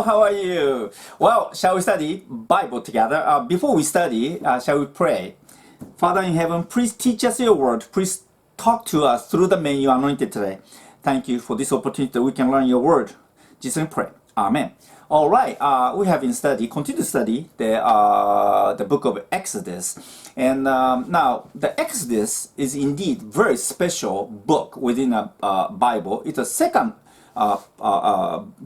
Hello, how are you? Well, shall we study Bible together? Before we study, shall we pray? Father in heaven, please teach us your word. Please talk to us through the man you anointed today. Thank you for this opportunity that we can learn your word. Just pray. Amen. All right, we have continue to study the book of Exodus. And now, the Exodus is indeed very special book within a Bible. It's a second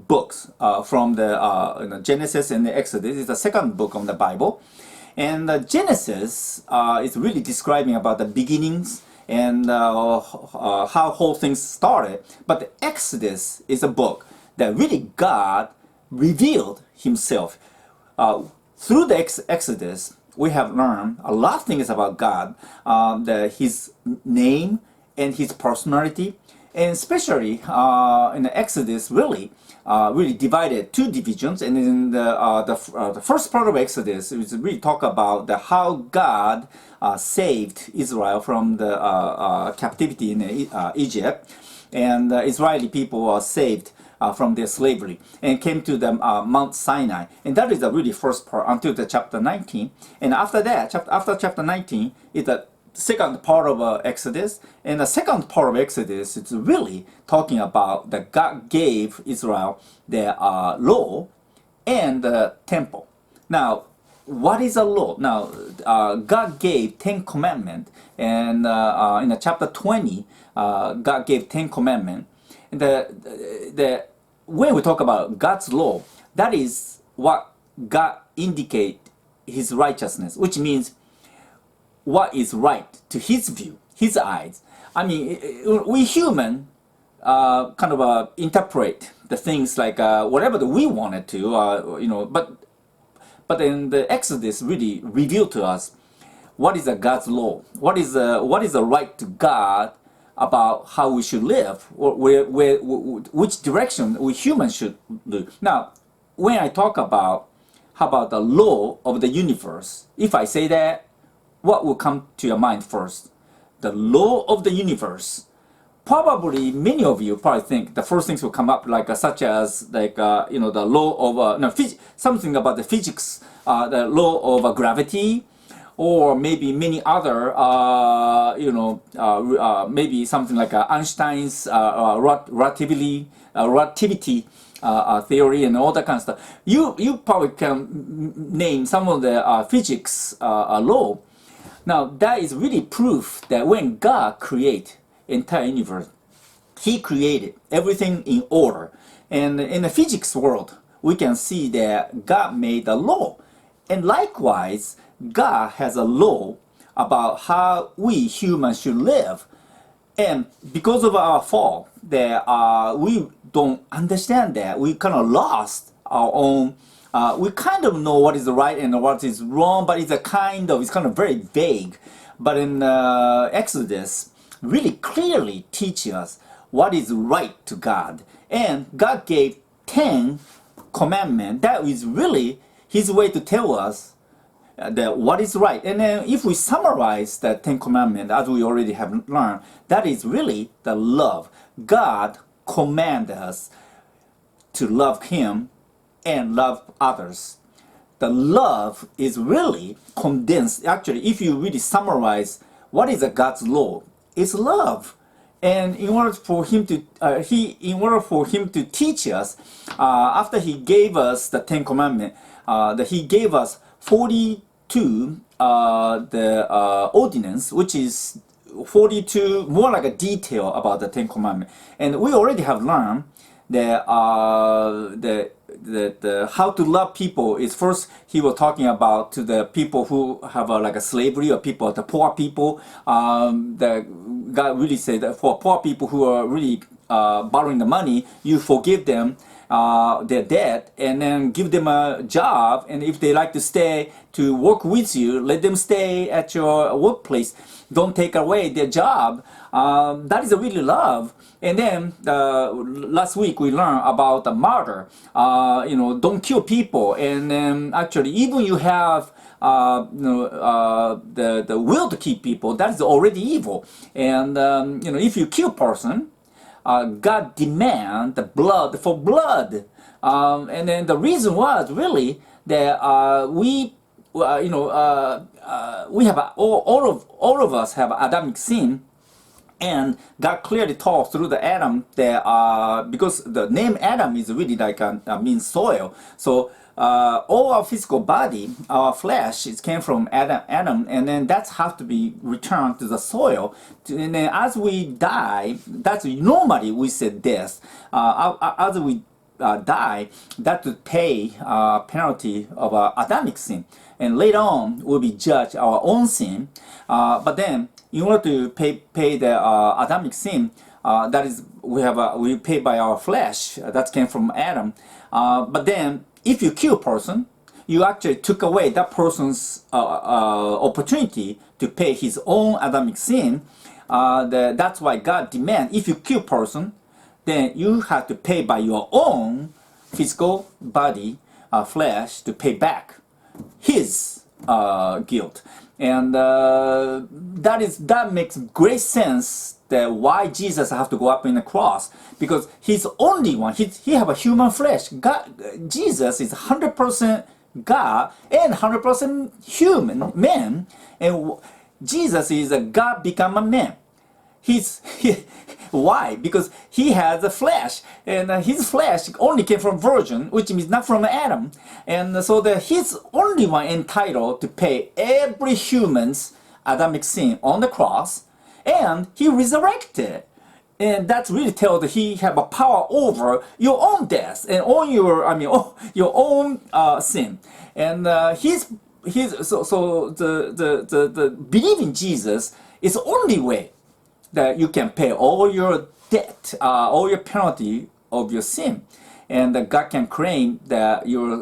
books from the Genesis and the Exodus. It's the second book of the Bible. And Genesis is really describing about the beginnings and how whole things started. But the Exodus is a book that really God revealed himself. Through the Exodus, we have learned a lot of things about God, his name and his personality, and especially in the Exodus, really divided two divisions. And in the first part of Exodus, it really talk about how God saved Israel from the captivity in Egypt, and Israeli people were saved from their slavery and came to the Mount Sinai, and that is the really first part until the chapter 19. And after that, after chapter 19 is the second part of Exodus. And the second part of Exodus is really talking about that God gave Israel their law and the temple. Now, what is a law? Now, God gave 10 commandments, and in the chapter 20, God gave 10 commandments. And when we talk about God's law, that is what God indicate his righteousness, which means what is right to his view, his eyes. I mean, we human kind of interpret the things like whatever that we wanted to, but then the Exodus really revealed to us what is God's law, what is the right to God about how we should live, which direction we humans should do. Now, when I talk about how about the law of the universe, if I say that, what will come to your mind first? The law of the universe. Probably many of you probably think the first things will come up such as the law of something about the physics, the law of gravity, or maybe many other maybe something like Einstein's relativity theory and all that kind of stuff. You probably can name some of the physics law. Now, that is really proof that when God created entire universe, he created everything in order. And in the physics world, we can see that God made a law. And likewise, God has a law about how we humans should live. And because of our fall, that we don't understand that. We kind of lost our own. We kind of know what is right and what is wrong, but it's kind of very vague. But in Exodus, really clearly teaches us what is right to God. And God gave 10 commandments. That is really his way to tell us that what is right. And then if we summarize the 10 commandments, as we already have learned, that is really the love. God commands us to love him and love others. The love is really condensed. Actually, if you really summarize what is God's law, it's love. And in order for him to teach us, after he gave us the 10 commandments, that he gave us 42 the ordinance, which is 42 more like a detail about the 10 commandments. And we already have learned that the how to love people is first he was talking about to the people who have a slavery, or people, the poor people. That God really said that for poor people who are really borrowing the money, you forgive them their debt and then give them a job, and if they like to stay to work with you, let them stay at your workplace. Don't take away their job. That is really love. And then last week we learned about the murder. Don't kill people. And then actually, even you have the will to keep people, that is already evil. And if you kill person, God demand the blood for blood. And then the reason was really that we have all of us have Adamic sin, and God clearly taught through the Adam that because the name Adam is really like means soil. So all our physical body, our flesh, it came from Adam, and then that's have to be returned to the soil. And then as we die, that's normally we say death. As we die, that to pay penalty of Adamic sin, and later on we'll be judged our own sin. But then, in order to pay the Adamic sin, that is we pay by our flesh. That came from Adam. But then, if you kill a person, you actually took away that person's opportunity to pay his own Adamic sin. That's why God demands, if you kill a person, then you have to pay by your own physical body, flesh, to pay back his guilt. And that makes great sense that why Jesus have to go up in the cross, because he's only one. He have a human flesh. Jesus is 100% God and 100% human man, and Jesus is a God become a man. Why? Because he has a flesh, and his flesh only came from virgin, which means not from Adam, and so he's only one entitled to pay every human's Adamic sin on the cross, and he resurrected, and that really tells that he have a power over your own death and on your own sin, and the believing Jesus is the only way that you can pay all your debt, all your penalty of your sin, and that God can claim that you're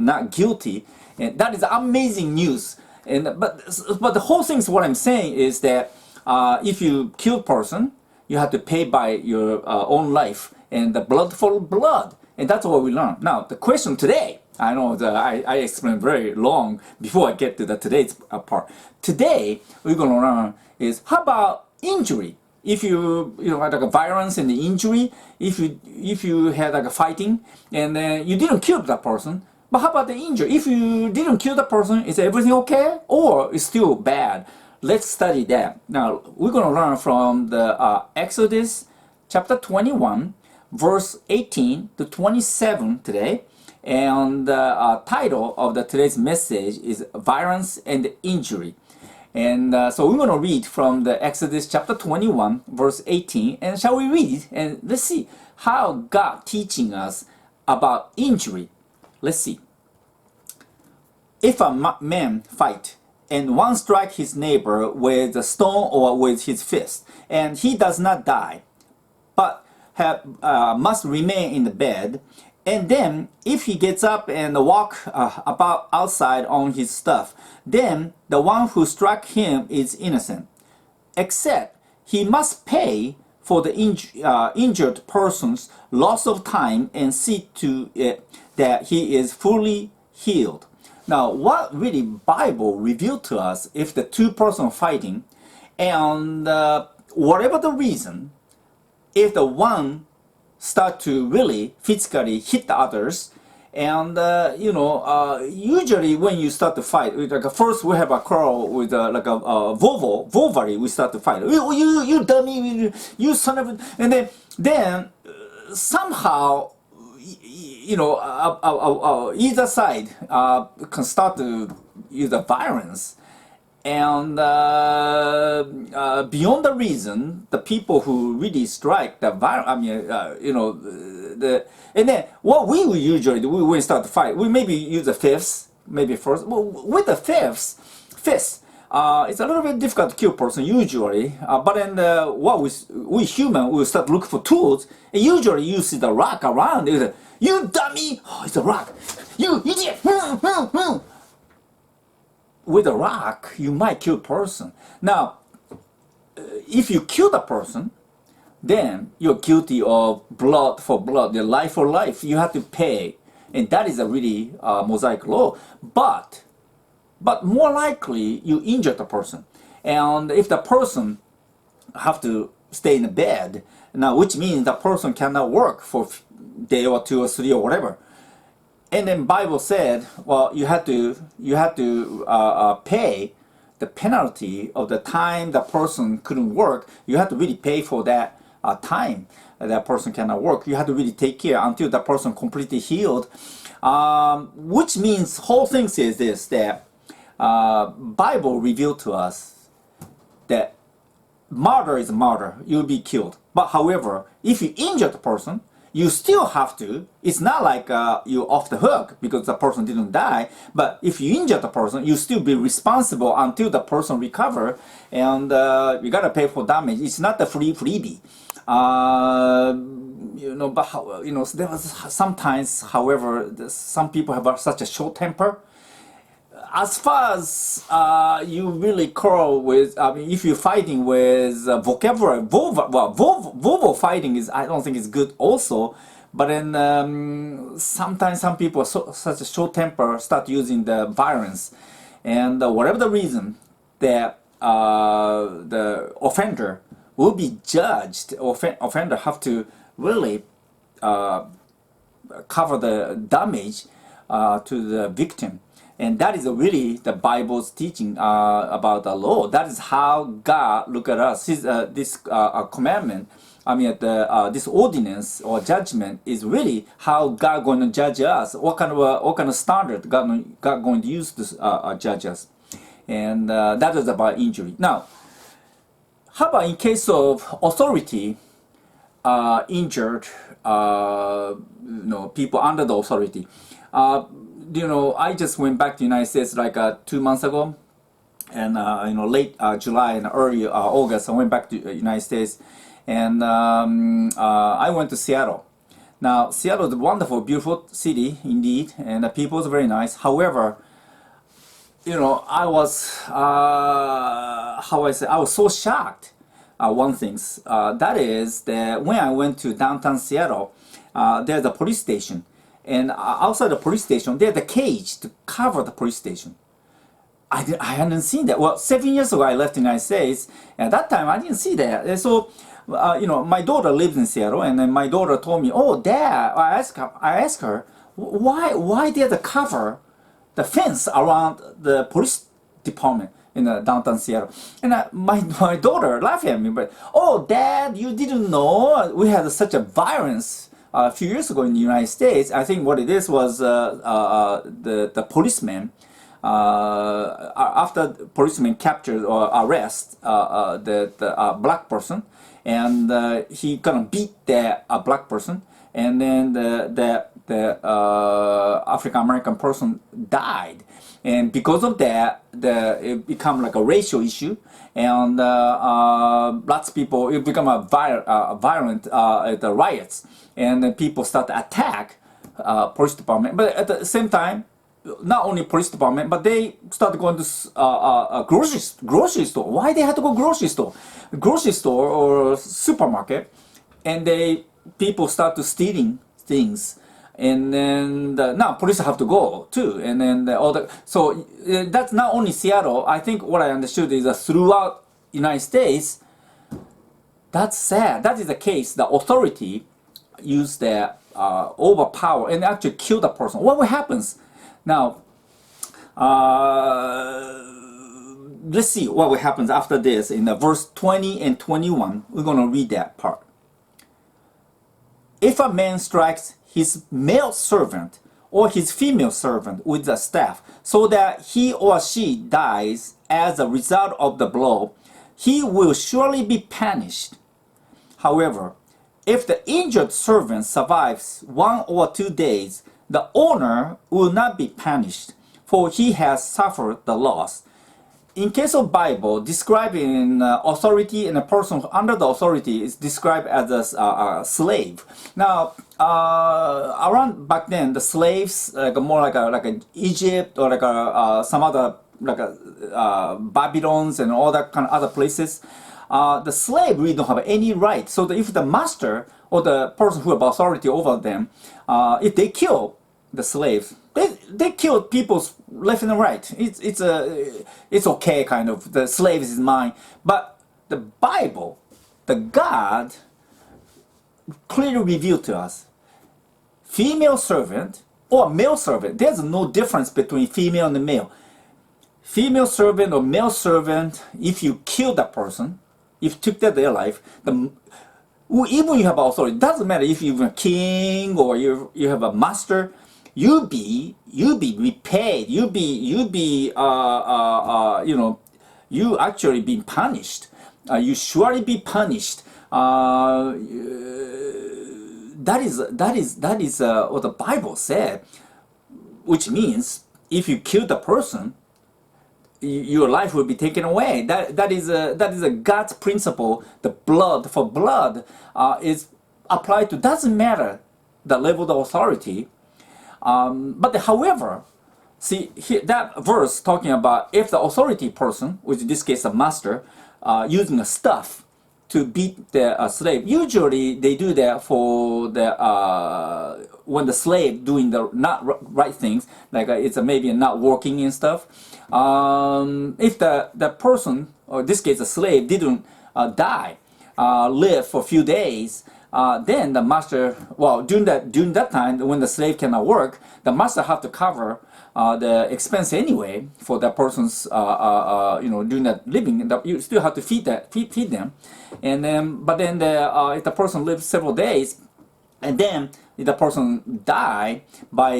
not guilty, and that is amazing news. And but the whole thing is, what I'm saying is that if you kill a person, you have to pay by your own life, and the blood for blood, and that's what we learn. Now the question today, I know that I explained very long before I get to the today's part. Today we're going to learn is, how about injury? If you had like a violence and the injury, if you had like a fighting and then you didn't kill that person, but how about the injury? If you didn't kill the person, is everything okay, or is still bad? Let's study that. Now we're going to learn from the Exodus chapter 21, verse 18 to 27 today. And the title of today's message is Violence and Injury. And so we're going to read from the Exodus chapter 21, verse 18. And shall we read? And let's see how God teaching us about injury. Let's see. If a man fight, and one strike his neighbor with a stone or with his fist, and he does not die, but must remain in the bed, and then if he gets up and walk about outside on his stuff, then the one who struck him is innocent, except he must pay for the injured person's loss of time and see to it that he is fully healed. Now, what really Bible revealed to us, if the two persons fighting, and whatever the reason, if the one start to really physically hit the others, and usually when you start to fight, like first we have a quarrel with like a Volvari, we start to fight. You dummy, you son of a, and then somehow either side can start to use the violence, and beyond the reason, the people who really strike the violence, and then what we will usually do, when we start to fight, we maybe use the fists, maybe first. Well, with the fist, it's a little bit difficult to kill a person usually, but then what we human will start looking for tools, and usually you see the rock around. You dummy! Oh, it's a rock. You idiot! With a rock, you might kill a person. Now, if you kill the person, then you're guilty of blood for blood, the life for life. You have to pay, and that is a really Mosaic law. But more likely, you injure the person, and if the person have to stay in the bed. Now, which means the person cannot work for a day or two or three or whatever. And then Bible said, well, you have to pay the penalty of the time the person couldn't work. You have to really pay for that time that person cannot work. You have to really take care until the person completely healed. Which means whole thing says this, that Bible revealed to us that murder is murder. You'll be killed. But however, if you injure the person, you still have to. It's not like you're off the hook because the person didn't die. But if you injure the person, you still be responsible until the person recover, and you gotta pay for damage. It's not the freebie. But there was sometimes, however, some people have such a short temper. As far as you really quarrel with, if you're fighting with vocabulary, verbal fighting is, I don't think is good also. But then sometimes some people are such a short temper start using the violence, and whatever the reason, that the offender will be judged. Offender have to really cover the damage to the victim. And that is really the Bible's teaching about the law. That is how God look at us. This commandment, this ordinance or judgment is really how God going to judge us. What kind of standard God going to use to judge us. And that is about injury. Now, how about in case of authority injured people under the authority? I just went back to the United States like 2 months ago, and late July and early August, I went back to the United States, and I went to Seattle. Now, Seattle is a wonderful, beautiful city indeed, and the people is very nice. However, I was I was so shocked. One thing that is that when I went to downtown Seattle, there's a police station. And outside the police station, there's a cage to cover the police station. I hadn't seen that. Well, 7 years ago, I left the United States. And at that time, I didn't see that. And so, my daughter lives in Seattle, and then my daughter told me, "Oh, Dad," I asked her, why did they cover the fence around the police department in downtown Seattle? And my daughter laughed at me, but, "Oh, Dad, you didn't know we had such a violence a few years ago in the United States." I think what it is was the policeman, after the policeman captured or arrest the black person, and he kind of beat that black person, and then the African American person died, and because of that, it become like a racial issue, and lots of people, it become a violent the riots, and then people start to attack police department. But at the same time, not only police department, but they start going to grocery store. Why they have to go grocery store or supermarket, and people start to stealing things, and then now police have to go too, and then so that's not only Seattle. I think what I understood is that throughout United States, that's sad. That is the case. The authority use their overpower and actually kill the person. What happens now? Let's see what happens after this in the verse 20 and 21. We're going to read that part. If a man strikes his male servant or his female servant with a staff, so that he or she dies as a result of the blow, he will surely be punished. However, if the injured servant survives 1 or 2 days, the owner will not be punished, for he has suffered the loss. In case of Bible, describing authority and a person under the authority is described as a slave. Now, around back then, the slaves more like a Egypt or some other Babylons and all that kind of other places. The slave really don't have any right. So if the master or the person who have authority over them, if they kill the slaves, they kill people left and right. It's okay, kind of. The slave is mine. But the Bible the God clearly revealed to us, female servant or male servant, there's no difference between female and male. Female servant or male servant, if you kill that person, if you took their life, even you have authority, it doesn't matter if you're a king or you have a master, you be repaid, you actually being punished. You surely be punished. That is what the Bible said, which means if you kill the person, your life will be taken away. That is a God's principle. The blood for blood is applied to, doesn't matter the level of authority. But however, see here, that verse talking about if the authority person, which in this case a master, using a staff to beat the slave. Usually they do that for the when the slave doing the not right things, like it's maybe not working and stuff. If the person, or in this case a slave, didn't die, live for a few days, then the master, well, during that time when the slave cannot work, the master have to cover the expense anyway for that person's doing that living. You still have to feed them, and then if the person lives several days, and then if the person die by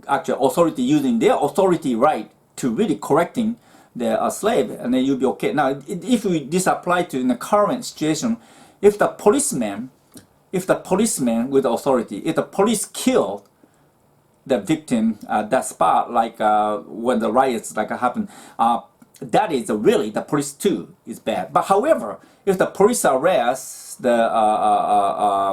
actual authority using their authority right to really correcting the slave, and then you'll be okay. Now, if this apply to in the current situation, if the policeman with authority, if the police kill the victim at that spot, like when the riots like happened, that is really the police too is bad. But however, if the police arrests the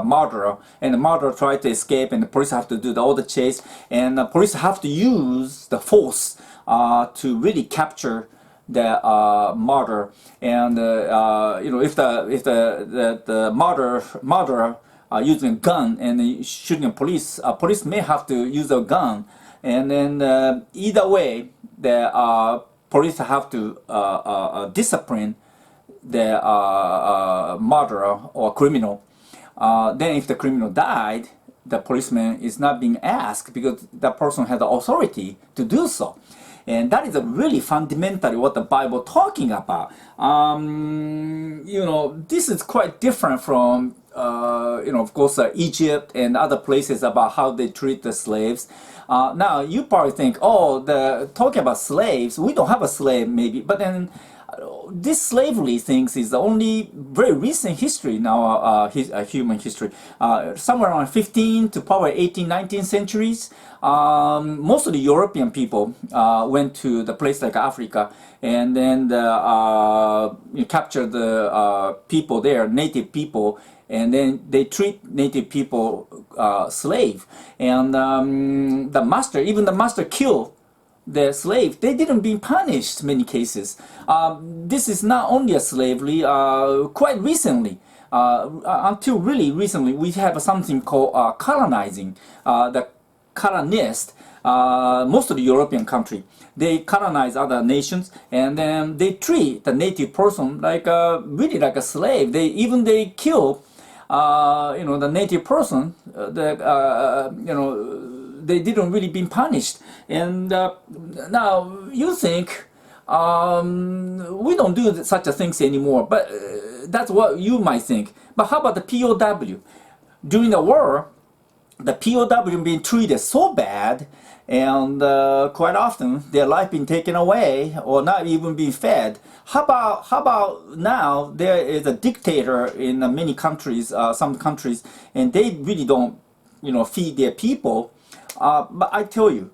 murderer and the murderer try to escape, and the police have to do all the chase, and the police have to use the force to really capture the murderer, and if the murderer using a gun and shooting a police may have to use a gun, and then either way the police have to discipline the murderer or criminal. Then if the criminal died, the policeman is not being asked because that person had the authority to do so. And that is really fundamentally what the Bible talking about. This is quite different from of course, Egypt and other places about how they treat the slaves. Now, you probably think, talking about slaves, we don't have a slave maybe, but then this slavery things is only very recent history in our human history. Somewhere around 15 to probably 18, 19th centuries, most of the European people went to the place like Africa, and then captured the people there, native people, and then they treat native people slave, and the master killed the slave. They didn't be punished many cases. This is not only a slavery. Quite recently, until really recently, we have something called colonizing. The colonist, most of the European country, they colonize other nations, and then they treat the native person like really like a slave. They kill the native person. They didn't really be punished. And now you think we don't do such a things anymore, but that's what you might think. But how about the POW? During the war, the POW being treated so bad, and quite often their life being taken away or not even being fed. How about now there is a dictator in many countries, some countries, and they really don't feed their people. But I tell you,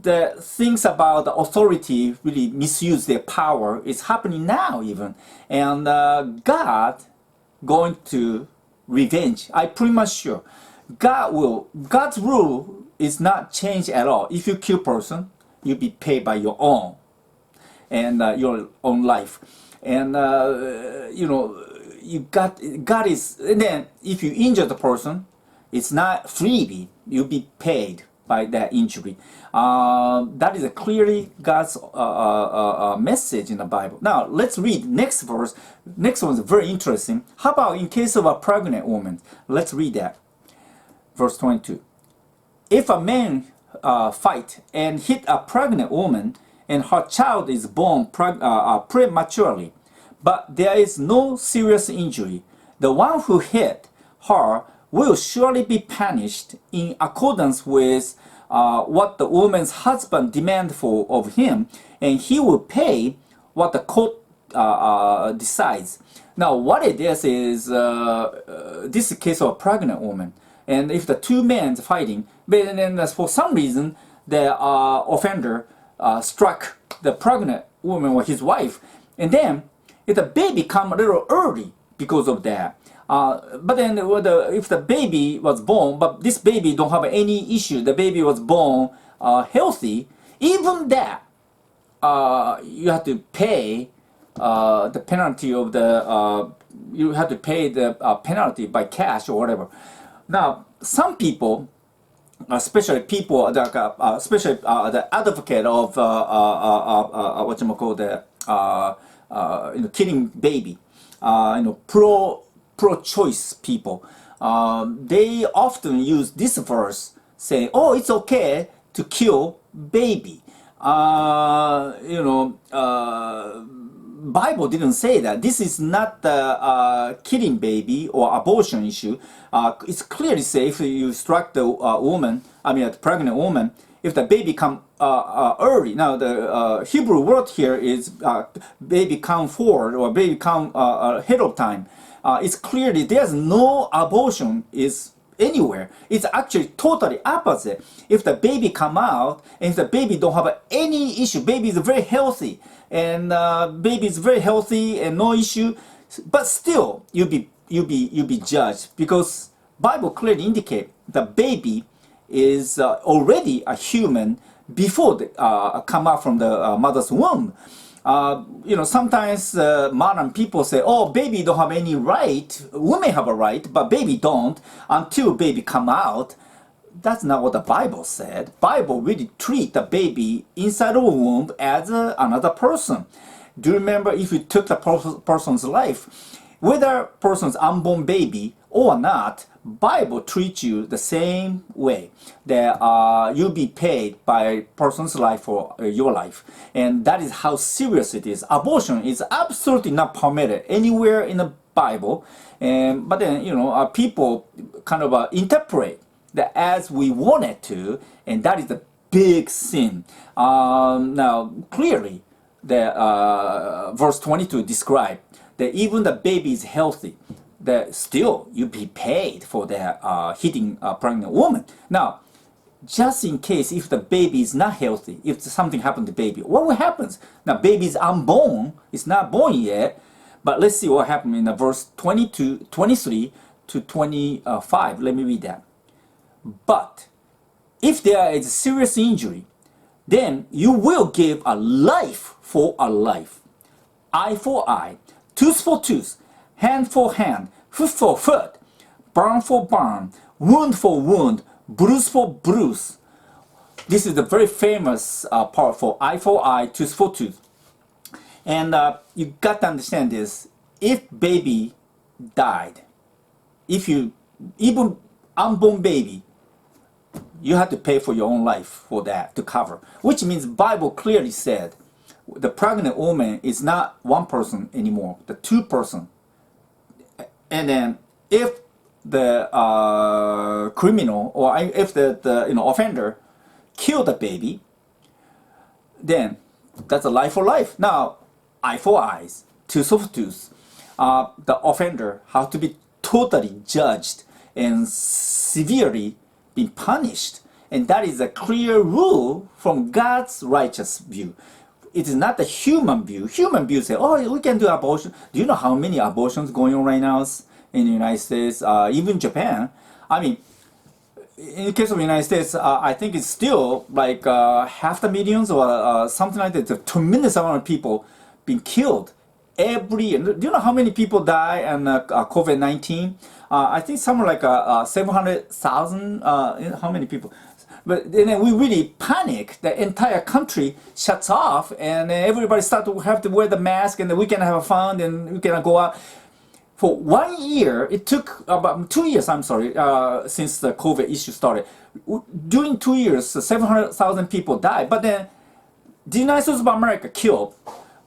the things about the authority really misuse their power is happening now even, and God going to revenge. I'm pretty much sure God's rule is not changed at all. If you kill person, you'll be paid by your own and your own life, and God is. And then if you injure the person, it's not freebie. You'll be paid by that injury. That is a clearly God's message in the Bible. Now let's read next verse. Next one is very interesting. How about in case of a pregnant woman? Let's read that. Verse 22. If a man fight and hit a pregnant woman and her child is born prematurely, but there is no serious injury, the one who hit her will surely be punished in accordance with what the woman's husband demands of him, and he will pay what the court decides. Now, what it is this is a case of a pregnant woman, and if the two men fighting, but then for some reason the offender struck the pregnant woman or his wife, and then if the baby come a little early because of that. But then if the baby was born, but this baby don't have any issue, the baby was born healthy, even that you have to pay the penalty of the you have to pay the penalty by cash or whatever. Now some people, especially people that especially the advocate of what you call the killing baby, pro-choice people, they often use this verse saying, "Oh, it's okay to kill baby." Bible didn't say that. This is not the killing baby or abortion issue. It's clearly say if you struck the woman, the pregnant woman, if the baby come early. Now the Hebrew word here is baby come forward or baby come ahead of time. It's clearly there's no abortion is anywhere. It's actually totally opposite. If the baby come out and if the baby don't have any issue, baby is very healthy and baby is very healthy and no issue, but still you be judged because Bible clearly indicate the baby is already a human before they come out from the mother's womb. Sometimes modern people say, "Oh, baby don't have any right. Women have a right, but baby don't until baby come out." That's not what the Bible said. Bible really treat the baby inside of a womb as another person. Do you remember if you took the person's life, whether person's unborn baby or not, Bible treats you the same way, that you'll be paid by person's life for your life, and that is how serious it is. Abortion is absolutely not permitted anywhere in the Bible, but then people kind of interpret that as we want it to, and that is the big sin. Now clearly, the verse 22 describe that even the baby is healthy, that still you be paid for the hitting a pregnant woman. Now, just in case if the baby is not healthy, if something happened to the baby, what will happen? Now, baby is unborn, it's not born yet, but let's see what happened in the verse 23 to 25. Let me read that. But if there is serious injury, then you will give a life for a life, eye for eye, tooth for tooth, hand for hand, foot for foot, burn for burn, wound for wound, bruise for bruise. This is the very famous part for eye, tooth for tooth. And you got to understand this. If baby died, if you, even unborn baby, you have to pay for your own life for that to cover. Which means Bible clearly said the pregnant woman is not one person anymore, the two person. And then if the criminal or if the offender killed the baby, then that's a life for life. Now, eye for eyes, tooth for tooth. The offender has to be totally judged and severely be punished. And that is a clear rule from God's righteous view. It is not the human view. Human view say, "Oh, we can do abortion." Do you know how many abortions going on right now in the United States, even Japan? In the case of the United States, I think it's still like 500,000 or something like that. It's a tremendous amount of people being killed every year. Do you know how many people die on COVID-19? I think somewhere like 700,000. How many people? But then we really panic. The entire country shuts off, and everybody start to have to wear the mask, and we can have fun, and we can go out. For 1 year, it took about 2 years, I'm sorry, since the COVID issue started. During 2 years, 700,000 people died. But then the United States of America killed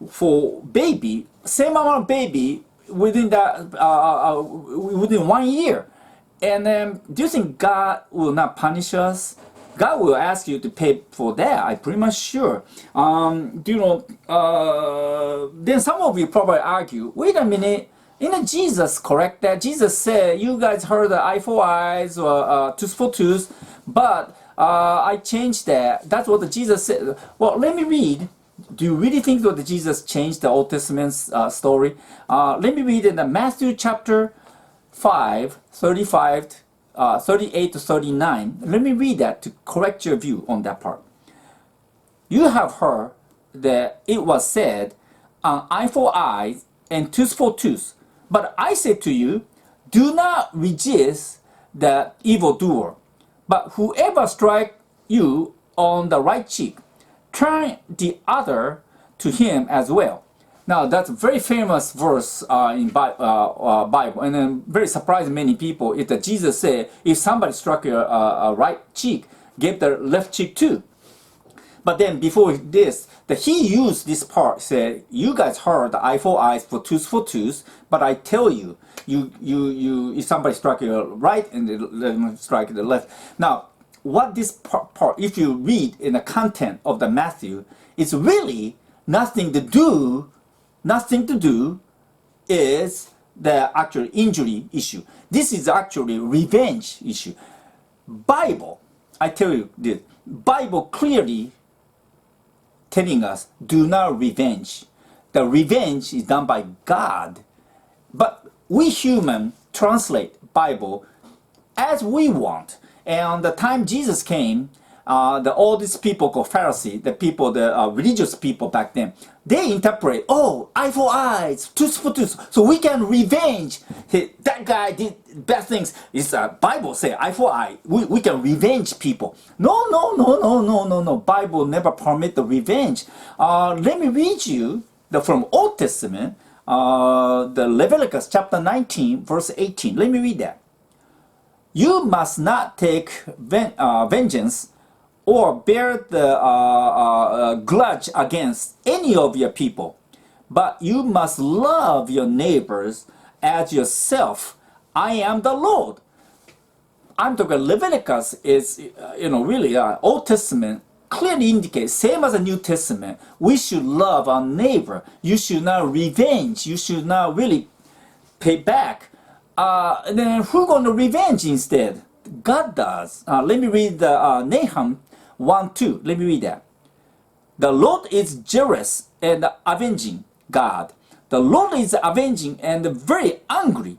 for baby, same amount of baby within that within 1 year. And then do you think God will not punish us? God will ask you to pay for that. I'm pretty much sure. Then some of you probably argue, wait a minute, isn't Jesus correct that Jesus said you guys heard the eye for eyes or tooth for tooth, but I changed that. That's what Jesus said. Well, let me read. Do you really think that Jesus changed the Old Testament story? Let me read in the Matthew chapter 5, 38 to 39. Let me read that to correct your view on that part. You have heard that it was said, eye for eye and tooth for tooth. But I say to you, do not resist the evildoer. But whoever strikes you on the right cheek, turn the other to him as well. Now that's a very famous verse in Bible, and then very surprised many people. If Jesus said, if somebody struck your right cheek, give the left cheek too. But then before this, he used this part, said, you guys heard the eye for eyes, for tooth, but I tell you, if somebody struck your right and then strike the left. Now, what this part, if you read in the content of the Matthew, it's really nothing to do is the actual injury issue. This is actually revenge issue. Bible, I tell you this, Bible clearly telling us, do not revenge. The revenge is done by God. But we human translate Bible as we want. And the time Jesus came, all these people called Pharisees, the religious people back then, they interpret, eye for eye, tooth for tooth, so we can revenge. That guy did bad things. It's Bible say eye for eye. We can revenge people. No. Bible never permit the revenge. Let me read you from Old Testament, the Leviticus chapter 19, verse 18. Let me read that. You must not take vengeance or bear the grudge against any of your people, but you must love your neighbors as yourself. I am the Lord. I'm talking Leviticus is, really Old Testament clearly indicates, same as the New Testament, we should love our neighbor. You should not revenge. You should not really pay back. Then who's going to revenge instead? God does. Let me read Nahum 1:2. Let me read that. The Lord is jealous and avenging God. The Lord is avenging and very angry.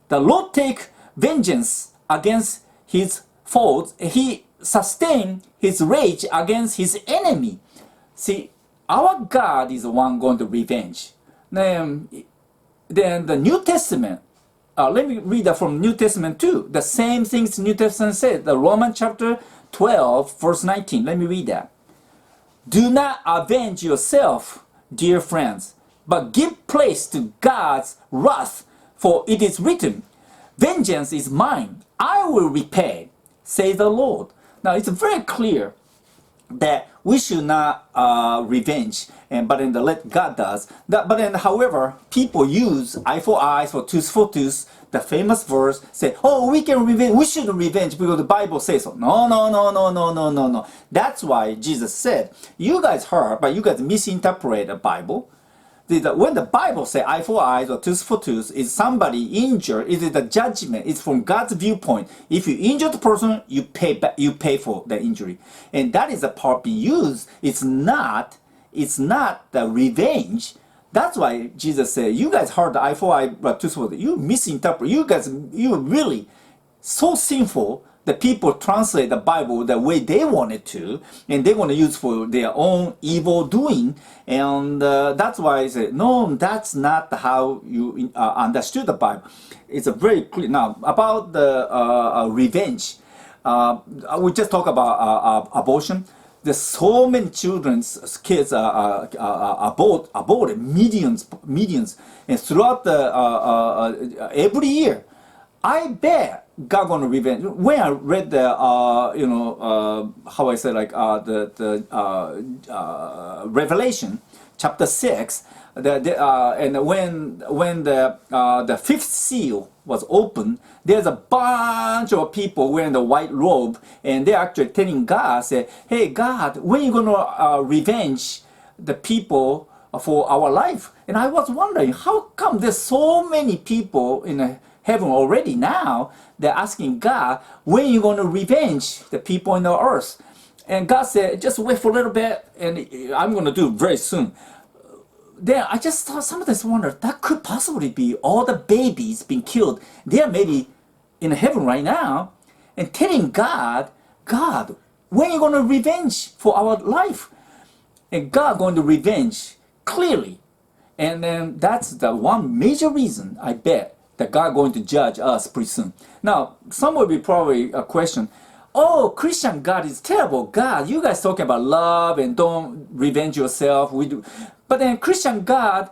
The Lord take vengeance against his foes. He sustain his rage against his enemy. See, our God is the one going to revenge. Then the New Testament, let me read that from New Testament too. The same things New Testament said. The Romans chapter 12, verse 19. Let me read that. Do not avenge yourself, dear friends, but give place to God's wrath, for it is written, vengeance is mine, I will repay, says the Lord. Now it's very clear that we should not revenge, but then let God does. But then, however, people use eye for eye, for tooth, the famous verse, say, we can revenge, we shouldn't revenge because the Bible says so. No. That's why Jesus said, you guys heard, but you guys misinterpret the Bible. When the Bible says eye for eye or tooth for tooth, is somebody injured, it is the judgment. It's from God's viewpoint. If you injure the person, you pay for the injury, and that is the part being used. It's not the revenge. That's why Jesus said, you guys heard the eye for eye but tooth for tooth. You misinterpret. You really so sinful. The people translate the Bible the way they want it to, and they want to use for their own evil doing, and that's why I say, no, that's not how you understood the Bible. It's a very clear. Now, about the revenge, we just talk about abortion. There's so many children's kids are aborted, millions, and throughout the every year. I bet God gonna revenge. When I read the how I say like the Revelation chapter 6, and when the fifth seal was opened, there's a bunch of people wearing the white robe, and they're actually telling God, say, "Hey God, when are you gonna revenge the people for our life?" And I was wondering, how come there's so many people in heaven already now? They're asking God, when are you going to revenge the people in the earth? And God said, just wait for a little bit, and I'm going to do it very soon. Then I just thought, sometimes wonder, that could possibly be all the babies being killed. They're maybe in heaven right now, and telling God, God, when are you going to revenge for our life? And God going to revenge clearly. And then that's the one major reason, I bet, that God going to judge us pretty soon. Now, some will be probably a question, oh, Christian God is terrible. God, you guys talking about love and don't revenge yourself. We do. But then Christian God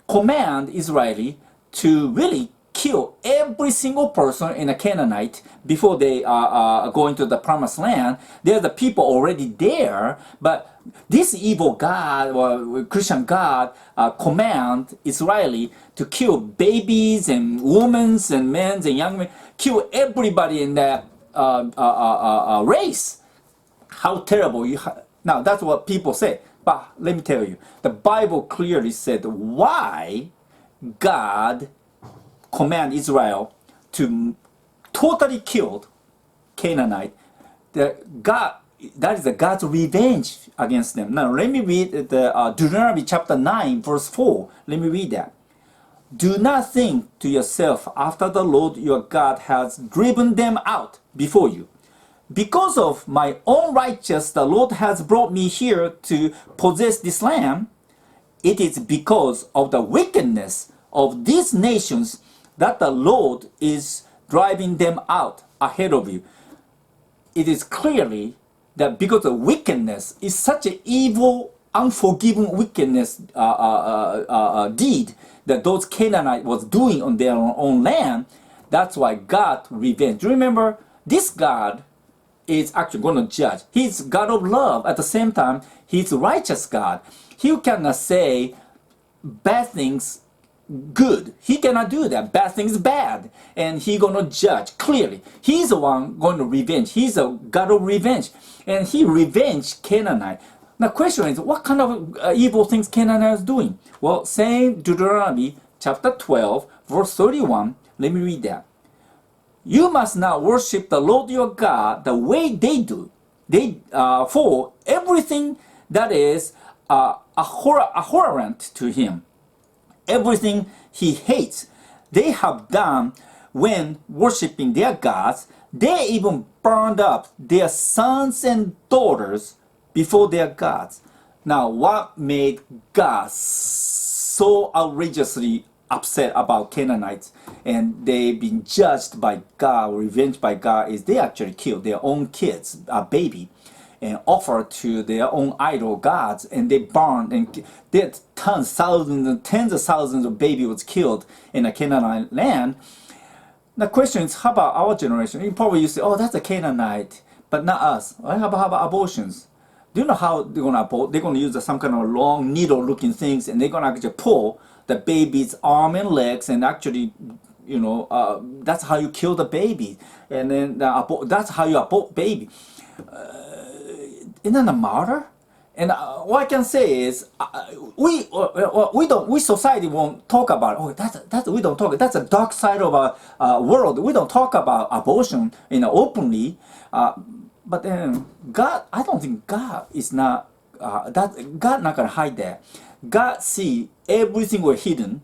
command Israeli to really kill every single person in a Canaanite before they are going to the promised land. There's the people already there, but this evil God or Christian God command Israeli to kill babies and women and men and young men, kill everybody in that race. How terrible! Now that's what people say. But let me tell you, the Bible clearly said why God command Israel to totally kill Canaanite. That is God's revenge against them. Now let me read the Deuteronomy chapter 9 verse 4. Let me read that. Do not think to yourself after the Lord your God has driven them out before you. Because of my own righteousness, the Lord has brought me here to possess this land. It is because of the wickedness of these nations that the Lord is driving them out ahead of you. It is clearly that because of wickedness is such an evil, unforgiving wickedness deed that those Canaanites was doing on their own land. That's why God revenge. Remember, this God is actually going to judge. He's God of love. At the same time, He's righteous God. He cannot say bad things good. He cannot do that. Bad things bad. And He's going to judge clearly. He's the one going to revenge. He's a God of revenge. And He revenged Canaanite. Now, the question is, what kind of evil things Canaanite is doing? Well, same Deuteronomy chapter 12, verse 31. Let me read that. You must not worship the Lord your God the way they do. For everything that is abhorrent to Him, everything He hates, they have done when worshiping their gods. They even burned up their sons and daughters before their gods. Now, what made God so outrageously upset about Canaanites and they've been judged by God, revenged by God, is they actually killed their own kids, a baby, and offered to their own idol gods, and they burned, and there tons, thousands, and tens of thousands of babies was killed in a Canaanite land. The question is, how about our generation? You probably say, oh, that's a Canaanite, but not us. Well, how about abortions? Do you know how they're going to abort? They're going to use some kind of long needle-looking things, and they're going to actually pull the baby's arm and legs, and actually, that's how you kill the baby, and then that's how you abort baby. Isn't that a murder? And what I can say is, we society won't talk about. Oh, that's we don't talk. That's a dark side of our world. We don't talk about abortion, openly. But then God, I don't think God is not God not gonna hide that. God see everything we're hidden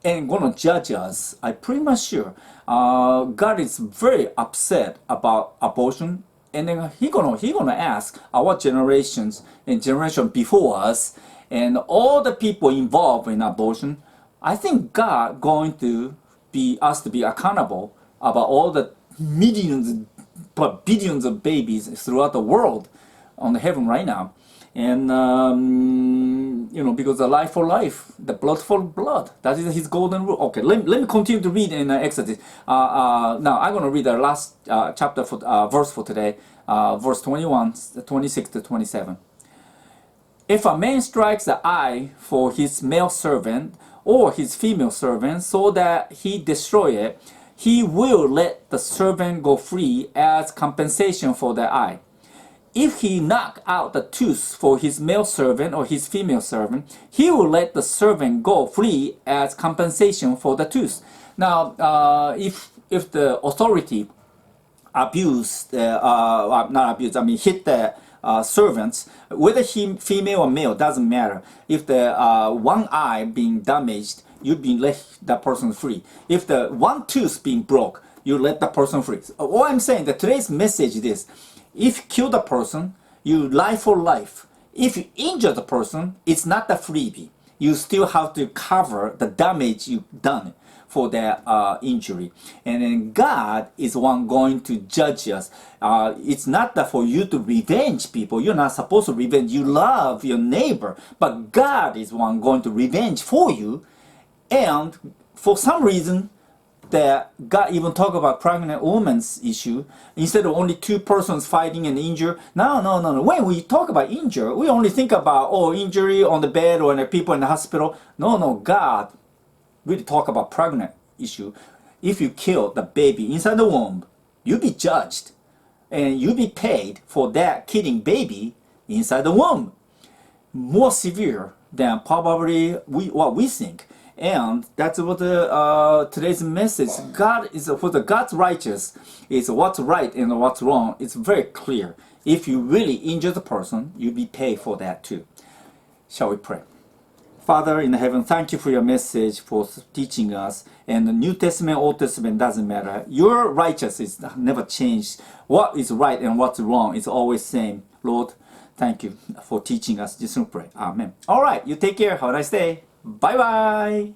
and gonna judge us. I'm pretty much sure. God is very upset about abortion, and then he gonna ask our generations and generation before us and all the people involved in abortion. I think God going to be asked to be accountable about all the millions billions of babies throughout the world on the heaven right now. And because the life for life, the blood for blood, that is his golden rule. Okay, let me continue to read in Exodus. Now I'm going to read the last chapter for verse for today, verse 21, 26 to 27. If a man strikes the eye for his male servant or his female servant so that he destroy it, he will let the servant go free as compensation for the eye. If he knock out the tooth for his male servant or his female servant, he will let the servant go free as compensation for the tooth. Now, if the authority hit the servants, whether he female or male doesn't matter. If the one eye being damaged, you be let that person free. If the one tooth being broke, you let the person free. So all I'm saying that today's message is this: if you kill the person, you life for life. If you injure the person, it's not the freebie. You still have to cover the damage you've done for their injury. And then God is one going to judge us. It's not that for you to revenge people. You're not supposed to revenge. You love your neighbor. But God is one going to revenge for you. And for some reason, that God even talk about pregnant woman's issue instead of only two persons fighting and injured. No. When we talk about injury, we only think about injury on the bed or the people in the hospital. No. God really talk about pregnant issue. If you kill the baby inside the womb, you be judged and you be paid for that killing baby inside the womb. More severe than probably what we think. And that's what today's message. God is for the God's righteous is what's right and what's wrong. It's very clear. If you really injure the person, you be paid for that too. Shall we pray? Father in heaven, thank you for your message, for teaching us. And the New Testament, Old Testament doesn't matter. Your righteousness is never changed. What is right and what's wrong is always same. Lord, thank you for teaching us. Just pray. Amen. All right, you take care. Have a nice day. Bye bye.